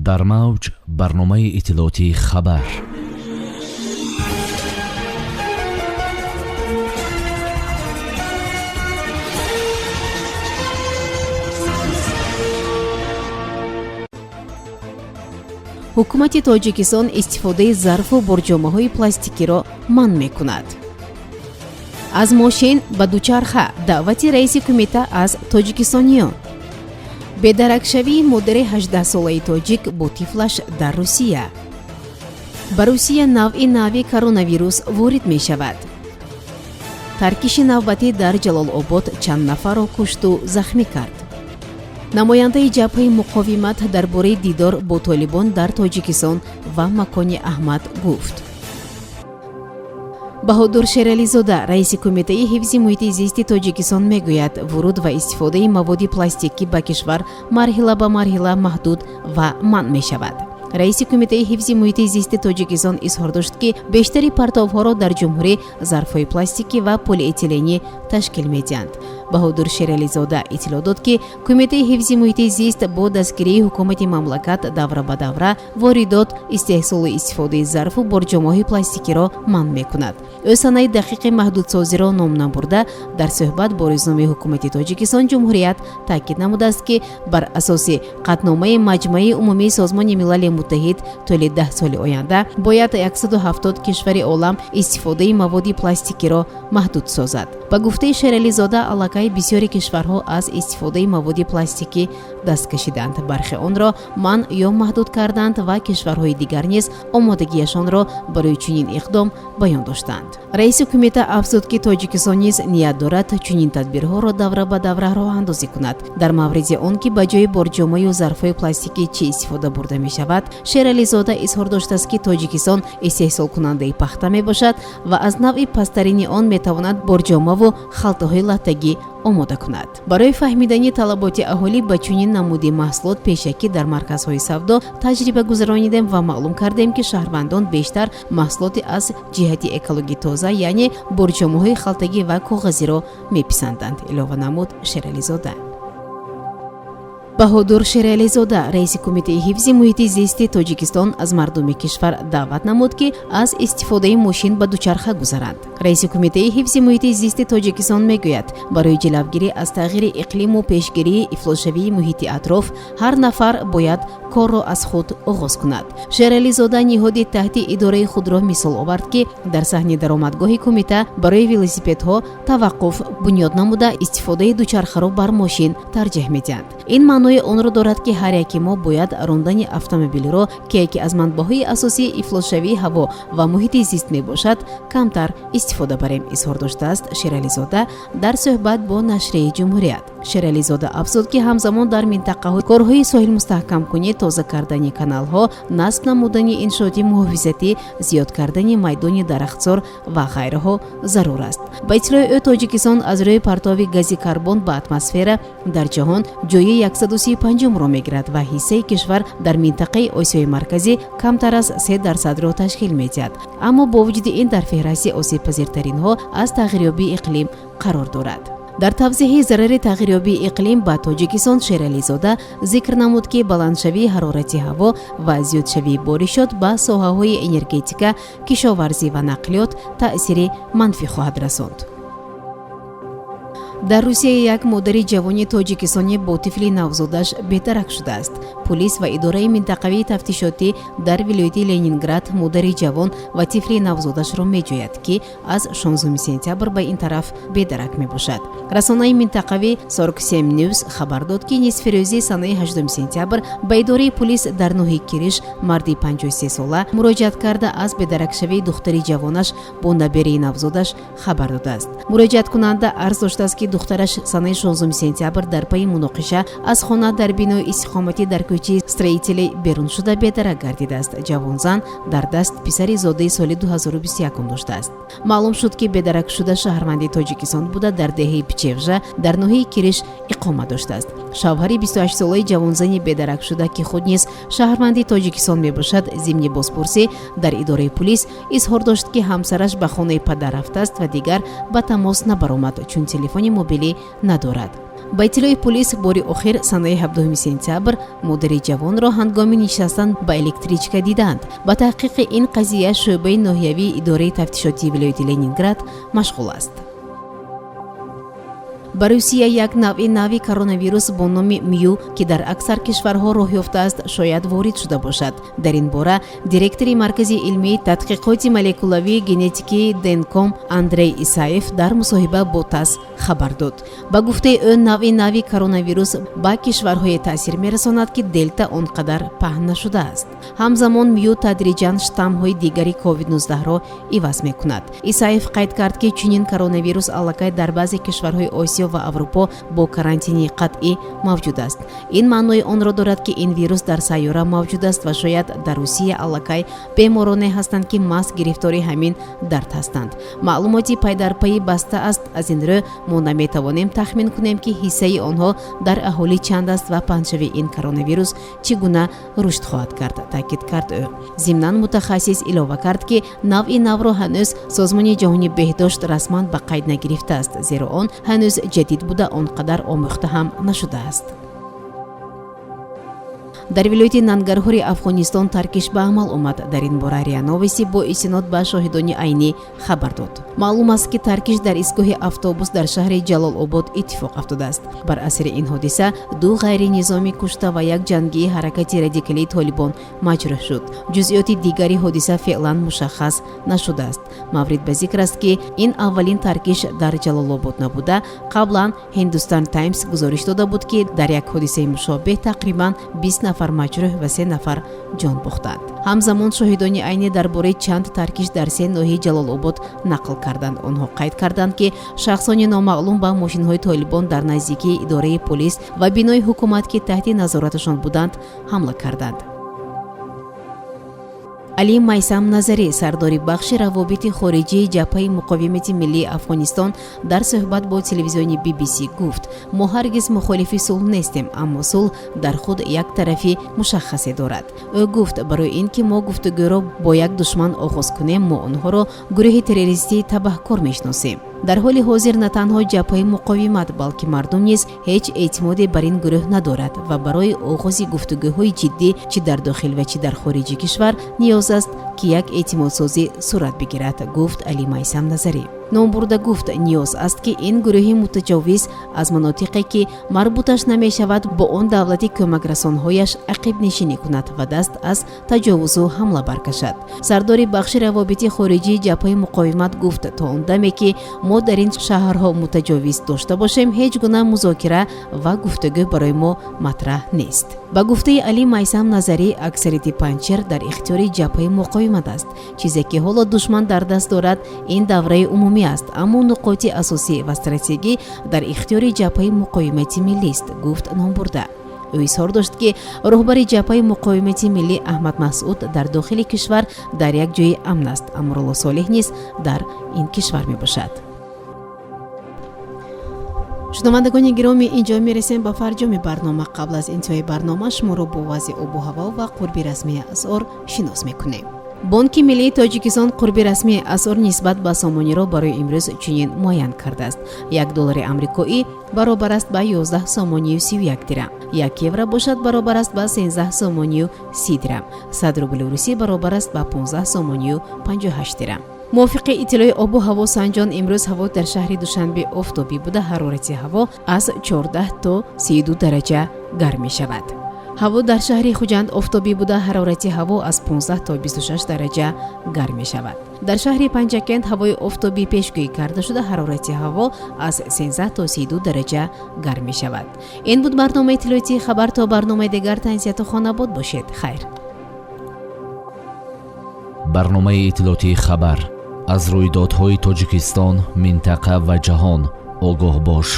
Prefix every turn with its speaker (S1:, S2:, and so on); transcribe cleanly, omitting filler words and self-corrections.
S1: дар мавҷ барномаи иттилооти хабар.
S2: ҳукумати тоҷикистон истифодаи зарфу борҷомаҳои пластикиро манъ мекунад. аз мошин ба дучарха даъвати раиси кумита аз тоҷикистониён. бедаракшавии модари 18-солаи тоҷик бо тифлаш дар русия. ба русия навъи нави коронавирус ворид мешавад. таркиши навбатӣ дар ҷалолобод чанд нафарро кушту захмӣ кард. намояндаи ҷабҳаи муқовимат дар бораи дидор бо толибон дар тоҷикистон ва макони аҳмад гуфт. баҳодур шерализода раиси кумитаи ҳифзи муҳити зисти тоҷикистон мегӯяд вуруд ва истифодаи маводи пластикӣ ба кишвар марҳила ба марҳила маҳдуд ва манъ мешавад. раиси кумитаи ҳифзи муҳити зисти тоҷикистон изҳор дошт ки бештари партовҳоро дар ҷумҳурӣ зарфҳои пластикӣ ва полиэтиленӣ ташкил медиҳанд. баҳодур шерализода иттилоъ дод ки кумитаи ҳифзи муҳити зист бо дастгирии ҳукумати мамлакат давра ба давра воридот, истеҳсолу истифодаи зарфу борҷомаҳои пластикиро манъ мекунад. ӯ санаи дақиқи маҳдудсозиро ном намурда дар суҳбат бо рӯзномаи ҳукумати тоҷикистон ҷумҳурият таъкид намудааст ки бар асоси қатномаи маҷмӯи умумии созмони милали муттаҳид толи 10 соли оянда бояд 170 кишвари олам истифодаи маводи пластикиро маҳдуд созад. ба гуфтаи шерализода аллакай бисёри кишварҳо аз истифодаи маводи пластикӣ даст кашиданд, бархе онро манъ ё маҳдуд карданд ва кишварҳои дигар низ омодагиашонро барои чунин иқдом баён доштанд. раиси кумита афзуд ки тоҷикистон низ ният дорад чунин тадбирҳоро давра ба давра роҳандозӣ кунад. дар мавриди он ки ба ҷои борҷомаю зарфҳои пластикӣ чӣ истифода бурда мешавад, шерализода изҳор доштааст ки тоҷикистон истеҳсолкунандаи пахта мебошад ва аз навъи пасттарини он метавонад борҷомаву халтаҳои латтагӣ омода кунад. барои фаҳмидани талаботи аҳолӣ ба чунин намуди маҳсулот пешакӣ дар марказҳои савдо таҷриба гузаронидем ва маълум кардем ки шаҳрвандон бештар маҳсулоти аз ҷиҳати экологӣ тоза, яъне борҷомаҳои халтагӣ ва коғазиро меписанданд, илова намуд шерализода. баҳодур шерализода раиси кумитаи ҳифзи муҳити зисти тоҷикистон аз мардуми кишвар даъват намуд ки аз истифодаи мошин ба дучарха гузаранд. раиси кумитаи ҳифзи муҳити зисти тоҷикистон мегӯяд барои ҷилавгирӣ аз тағйири иқлиму пешгирии ифлосшавии муҳити атроф ҳар нафар бояд корро аз худ оғоз кунад. шерализода ниҳоди таҳти идораи худро мисол овард ки дар саҳни даромадгоҳи кумита барои велосипедҳо таваққуф бунёд намуда истифодаи дучархаро бар мошин тарҷеҳ медиҳанд. ин маънои онро дорад ки ҳар яки мо бояд рондани автомобилро ки яке аз манбаъҳои асосии ифлосшавии ҳаво ва муҳити зист мебошад камтар истифода барем, изҳор доштааст шерализода дар суҳбат бо нашрияи ҷумҳурият. шерализода афзуд ки ҳамзамон дар минтақаҳо корҳои соҳилмустаҳкамкунӣ, тоза кардани каналҳо, насб намудани иншооти муҳофизатӣ, зиёд кардани майдони дарахтзор ва ғайраҳо зарур аст. ба иттилои ӯ тоҷикистон аз рӯи партови гази карбон ба атмосфера дар ҷаҳон ҷойи 135-ро мегирад ва ҳиссаи кишвар дар минтақаи осиёи марказӣ камтар аз 3% ташкил медиҳад. аммо бо вуҷуди ин дар феҳрасти осибпазиртаринҳо аз тағйирёбии иқлим қарор дорад. дар тавзеҳи зарари тағйирёбии иқлим ба тоҷикистон шерализода зикр намуд ки баландшавии ҳарорати ҳаво ва зиёдшавии боришот ба соҳаҳои энергетика, кишоварзӣ ва нақлиёт таъсири манфӣ хоҳад расонд. дар русия як модари ҷавони тоҷикистонӣ бо тифли навзодаш бедарак шудааст. пулис ва идораи минтақавии тафтишотӣ дар вилояти ленинград модари ҷавон ва тифли навзодашро меҷӯяд ки аз 16 сентябр ба ин тараф бедарак мебошад. расонаи минтақавӣ 47 News хабар дод ки нисфирӯзи санаи 8 сентябр ба идораи пулис дар ноҳи Кириш марди 53 сола муроҷиат карда аз бедаракшавии духтари ҷавонаш бо наберии навзодаш хабар додааст. муроҷиаткунанда арз доштааст ки духтараш санаи 16 сентябр дар пайи муноқиша аз хона дар бинои истиқоматӣ дар кӯчаи строителӣ берун шуда бедарак гардидааст. ҷавонзан дар даст писари зодаи соли 2021 доштааст. маълум шуд ки бедарак шуда шаҳрванди тоҷикистон буда дар деҳаи Пичевжа дар ноҳияи Кириш иқома доштааст. шавҳари 28-солаи ҷавонзани бедарак шуда ки худ низ шаҳрванди тоҷикистон мебошад, зимни бозпурсӣ дар идораи пулис изҳор дошт ки ҳамсараш ба хонаи падар рафтааст ва дигар ба тамос набаромад, чун телефони мобилӣ надорад. ба иттилои полис бори охир санаи 17 сентябр модари ҷавонро ҳангоми нишастан ба электричка диданд. ба таҳқиқи ин қазия шӯъбаи ноҳиявии идораи тафтишоти вилояти Ленинград машғул аст. ба Русия як нави коронавирус бо номи мю ки дар аксар кишварҳо роҳ ёфтааст шояд ворид шуда бошад. дар ин бора директори маркази илмии тадқиқоти молекулавии генетикии денком Андрей Исаев дар мусоҳиба бо ТАСС хабар дод. ба гуфтаи ӯ нави коронавирус ба кишварҳое таъсир мерасонад ки делта он қадар паҳн нашудааст. ҳамзамон мю тадриҷан штаммҳои дигари COVID-19-ро иваз мекунад. Исаев қайд кард ки чунин коронавирус аллакай дар баъзе кишварҳои Осиё ва Аврупо бо карантини қатъӣ мавҷуд аст. ин маънои онро дорад ки ин вирус дар сайёра мавҷуд аст ва шояд дар Русия аллакай бемороне ҳастанд ки маҳз гирифтори ҳамин дард ҳастанд. маълумоти пайдарпайӣ баста аст. аз ин рӯ мо наметавонем тахмин кунем ки ҳиссаи онҳо дар аҳолӣ чанд аст ва панҷшави ин коронавирус чӣ гуна рушд хоҳад кард, таъкид кард ӯ. зимнан мутахассис илова кард ки навъи навро ҳанӯз созмони ҷаҳони беҳдошт расман ба қайд нагирифтааст, зеро он ҳанӯз ҷадид буда он қадар омӯхта ҳам нашудааст. дар вилояти Нангарҳори Афғонистон таркиш ба амал омад. дар ин бора риа новости бо истинод ба шоҳидони айнӣ хабар дод. маълум аст ки таркиш дар истгоҳи автобус дар шаҳри Ҷалолобод иттифоқ афтодааст. бар асри ин ҳодиса 2 ғайринизомӣ кушта ва як ҷангии ҳаракати радикалии Толибон маҷрӯҳ шуд. ҷузъиёти дигари ҳодиса феълан мушаххас нашудааст. маврид ба зикр аст ки ин аввалин таркиш дар Ҷалолобод набуда. қаблан Hindustan Times гузориш дода буд ки дар як ҳодисаи мушобеҳ тақрибан 20 нафар маҷрӯҳ ва 3 нафар ҷон бохтанд. ҳамзамон шоҳидони айнӣ дар бораи чанд таркиш дар 3 ноҳияи Ҷалолобод нақл карданд. онҳо қайд карданд ки шахсони номаълум ба мошинҳои Толибон дар наздикии идораи полис ва бинои ҳукумат ки таҳти назораташон буданд ҳамла карданд. али майсам назарӣ, сардори бахши равобити хориҷии ҷабҳаи муқовимати миллии Афғонистон дар суҳбат бо телевизиони BBC гуфт: мо ҳаргиз мухолифи сулҳ нестем, аммо сулҳ дар худ як тарафи мушаххасе дорад. ӯ гуфт: барои ин ки мо гуфтугӯро бо як душман оғоз кунем, мо онҳоро гурӯҳи террористии табаҳкор мешиносем. дар ҳоли ҳозир на танҳо ҷабҳаи муқовимат, балки мардум низ ҳеҷ эътимоде бар ин гурӯҳ надорад ва барои оғози гуфтугӯҳои ҷиддӣ чӣ дар дохил ва чӣ дар хориҷи кишвар ниёз аст ки як эътимодсозӣ сурат бигирад, гуфт Али Майсам Назарӣ. ном бурда гуфт: ниёз аст ки ин гурӯҳи мутаҷовиз аз манотиқе ки марбуташ намешавад бо он давлати кӯмакрасонҳояш ақибнишинӣ кунад ва даст аз таҷовузу ҳамла баркашад. сардори бахши равобити хориҷии ҷабҳаи муқовимат гуфт: то он даме ки мо дар ин шаҳрҳо мутаҷовиз дошта бошем, ҳеҷ гуна музокира ва гуфтугӯ барои мо матраҳ нест. ба гуфтаи Али Майсам Назарӣ, аксарияти панҷшер дар ихтиёри ҷабҳаи муқовимат аст. чизе ки ҳоло душман дар даст дорад, ин давраи умумӣ аст, аммо нуқоти асосӣ ва стратегӣ дар ихтиёри ҷабҳаи муқовимати миллист, гуфт номбурда. ӯ изҳор дошт ки роҳбари ҷабҳаи муқовимати миллӣ Аҳмад Масъуд дар дохили кишвар дар як ҷои амн аст. Амрулло Солеҳ низ дар ин кишвар мебошад. шунавандагони гиромӣ, инҷо мерасем ба фарҷоми барнома. қабл аз интиҳои барнома шуморо бо вазъи обу ҳаво ва қурби расмии асъор шинос мекунем. бонки миллии Тоҷикистон қурби расмии асъор нисбат ба сомониро барои имрӯз чунин муайян кардааст. $1 амрикоӣ баробар аст ба 11 сомонию 31 дирам. 1 евро бошад баробар аст ба 13 сомонию 30 дирам. 100 рубли русӣ баробар аст ба 15 сомонию 58 дирам. мувофиқи иттилои обу ҳаво санҷон, имрӯз ҳаво дар шаҳри Душанбе офтобӣ буда, ҳарорати ҳаво аз 14 то 32 дараҷа гарм мешавад. ҳаво дар шаҳри Хуҷанд офтобӣ буда, ҳарорати ҳаво аз 15 то 26 дараҷа гарм мешавад. дар шаҳри Панчакент ҳавои офтобӣ пешгӯӣ карда шуда, ҳарорати ҳаво аз 13 то 32 дараҷа гарм мешавад. ин буд барномаи иттилоотии хабар. то барномаи дигар танзияту хонабод бошед. хайр.
S1: барномаи иттилоотии хабар аз рӯйдодҳои Тоҷикистон, минтақа ва ҷаҳон огоҳ бош.